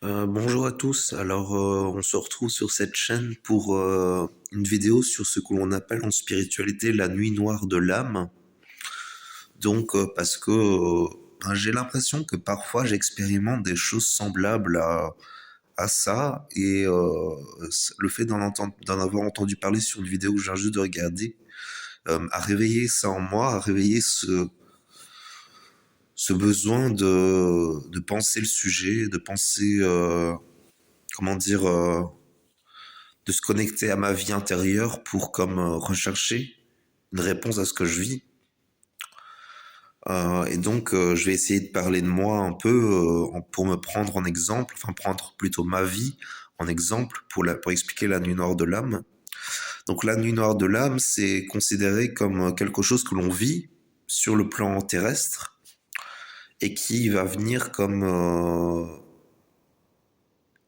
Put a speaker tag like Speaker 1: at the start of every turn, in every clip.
Speaker 1: Bonjour à tous. Alors, on se retrouve sur cette chaîne pour une vidéo sur ce que l'on appelle en spiritualité la nuit noire de l'âme. Donc, parce que ben, j'ai l'impression que parfois j'expérimente des choses semblables à ça, et le fait d'en avoir entendu parler sur une vidéo que je viens juste de regarder a réveillé ça en moi, a réveillé ce besoin de penser le sujet, de penser, comment dire, de se connecter à ma vie intérieure pour comme rechercher une réponse à ce que je vis. Et donc, je vais essayer de parler de moi un peu pour me prendre en exemple, enfin prendre plutôt ma vie en exemple pour expliquer la nuit noire de l'âme. Donc la nuit noire de l'âme, c'est considéré comme quelque chose que l'on vit sur le plan terrestre et qui va venir comme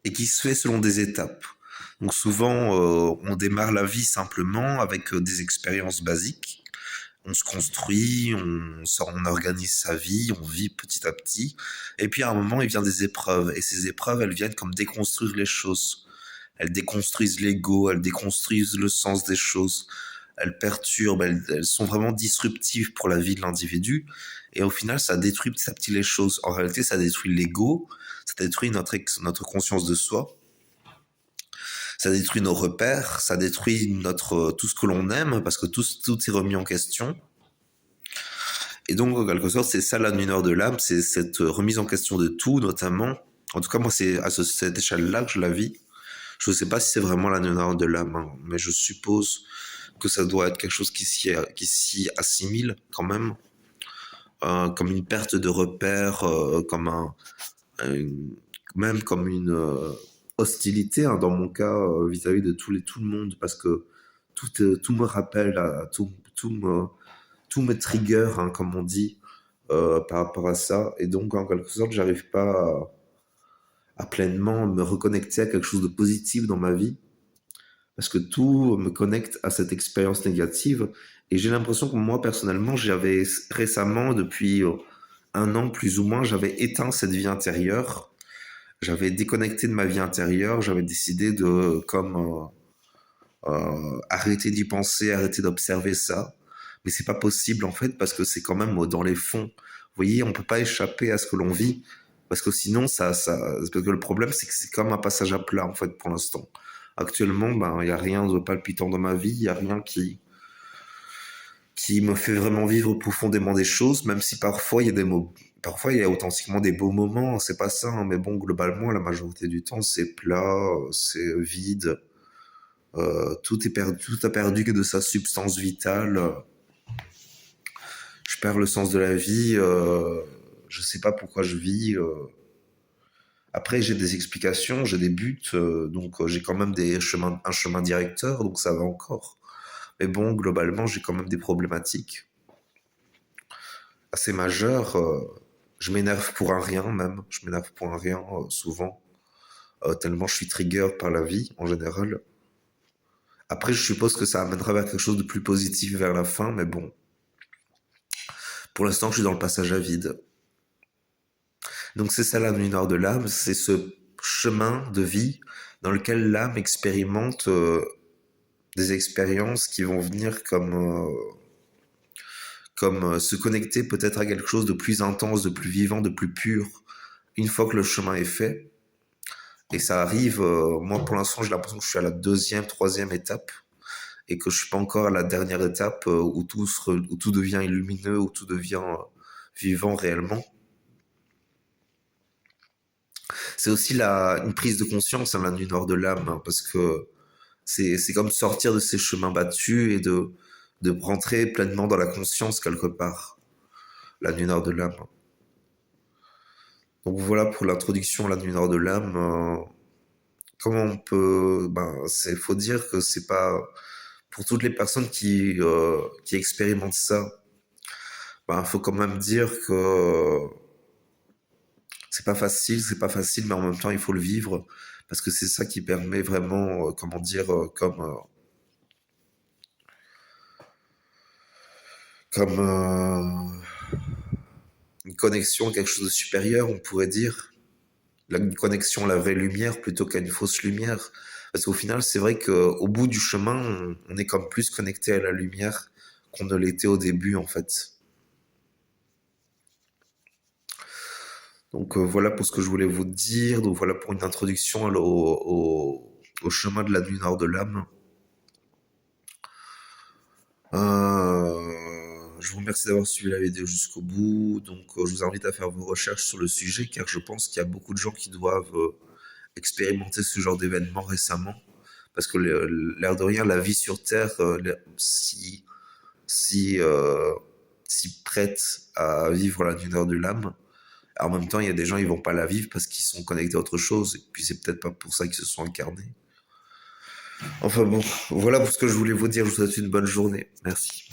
Speaker 1: et qui se fait selon des étapes. Donc souvent, on démarre la vie simplement avec des expériences basiques. On se construit, on organise sa vie, on vit petit à petit. Et puis à un moment, il vient des épreuves. Et ces épreuves, elles viennent comme déconstruire les choses. Elles déconstruisent l'ego, elles déconstruisent le sens des choses. Elles perturbent, elles sont vraiment disruptives pour la vie de l'individu. Et au final, ça détruit petit à petit les choses. En réalité, ça détruit l'ego, ça détruit notre conscience de soi, ça détruit nos repères, ça détruit tout ce que l'on aime, parce que tout est remis en question. Et donc, en quelque sorte, c'est ça la nuit noire de l'âme, c'est cette remise en question de tout, notamment. En tout cas, moi, c'est à cette échelle-là que je la vis. Je ne sais pas si c'est vraiment la nuit noire de l'âme, hein, mais je suppose que ça doit être quelque chose qui s'y assimile quand même, comme une perte de repères, un- même comme une hostilité, hein, dans mon cas, vis-à-vis de tout le monde, parce que tout me rappelle, tout me trigger, hein, comme on dit, par rapport à ça. Et donc, en quelque sorte, j'arrive pas à pleinement me reconnecter à quelque chose de positif dans ma vie, parce que tout me connecte à cette expérience négative. Et j'ai l'impression que moi, personnellement, j'avais récemment, depuis un an plus ou moins, j'avais éteint cette vie intérieure. J'avais déconnecté de ma vie intérieure. J'avais décidé de, comme, arrêter d'y penser, arrêter d'observer ça. Mais c'est pas possible, en fait, parce que c'est quand même dans les fonds. Vous voyez, on peut pas échapper à ce que l'on vit, parce que sinon, parce que le problème, c'est que c'est comme un passage à plat, en fait, pour l'instant. Actuellement, ben, il y a rien de palpitant dans ma vie, il y a rien qui me fait vraiment vivre profondément des choses, même si parfois il y a parfois il y a authentiquement des beaux moments, c'est pas ça, hein, mais bon, globalement, la majorité du temps, c'est plat, c'est vide, tout est perdu, tout a perdu que de sa substance vitale. Je perds le sens de la vie, je sais pas pourquoi je vis. Après, j'ai des explications, j'ai des buts, donc j'ai quand même un chemin directeur, donc ça va encore. Mais bon, globalement, j'ai quand même des problématiques assez majeures. Je m'énerve pour un rien même, je m'énerve pour un rien souvent, tellement je suis trigger par la vie en général. Après, je suppose que ça amènera vers quelque chose de plus positif vers la fin, mais bon, pour l'instant, je suis dans le passage à vide. Donc c'est ça la nuit noire de l'âme, c'est ce chemin de vie dans lequel l'âme expérimente des expériences qui vont venir comme se connecter peut-être à quelque chose de plus intense, de plus vivant, de plus pur, une fois que le chemin est fait. Et ça arrive, moi pour l'instant j'ai l'impression que je suis à la deuxième, troisième étape, et que je suis pas encore à la dernière étape où tout devient lumineux, où tout devient vivant réellement. C'est aussi une prise de conscience, hein, la nuit noire de l'âme, hein, parce que c'est comme sortir de ces chemins battus et de rentrer pleinement dans la conscience quelque part, la nuit noire de l'âme. Donc voilà pour l'introduction à la nuit noire de l'âme. Comment on peut, ben, faut dire que c'est pas pour toutes les personnes qui expérimentent ça. Ben, faut quand même dire que c'est pas facile, mais en même temps il faut le vivre parce que c'est ça qui permet vraiment, comment dire, comme une connexion à quelque chose de supérieur, on pourrait dire. une connexion à la vraie lumière plutôt qu'à une fausse lumière. Parce qu'au final, c'est vrai qu'au bout du chemin, on est comme plus connecté à la lumière qu'on ne l'était au début, en fait. Donc voilà pour ce que je voulais vous dire. Donc voilà pour une introduction au chemin de la nuit nord de l'âme. Je vous remercie d'avoir suivi la vidéo jusqu'au bout. Donc je vous invite à faire vos recherches sur le sujet car je pense qu'il y a beaucoup de gens qui doivent expérimenter ce genre d'événement récemment. Parce que l'air de rien, la vie sur Terre, si, euh, si prête à vivre la nuit nord de l'âme, en même temps, il y a des gens, ils vont pas la vivre parce qu'ils sont connectés à autre chose. Et puis, c'est peut-être pas pour ça qu'ils se sont incarnés. Enfin bon, voilà pour ce que je voulais vous dire. Je vous souhaite une bonne journée. Merci.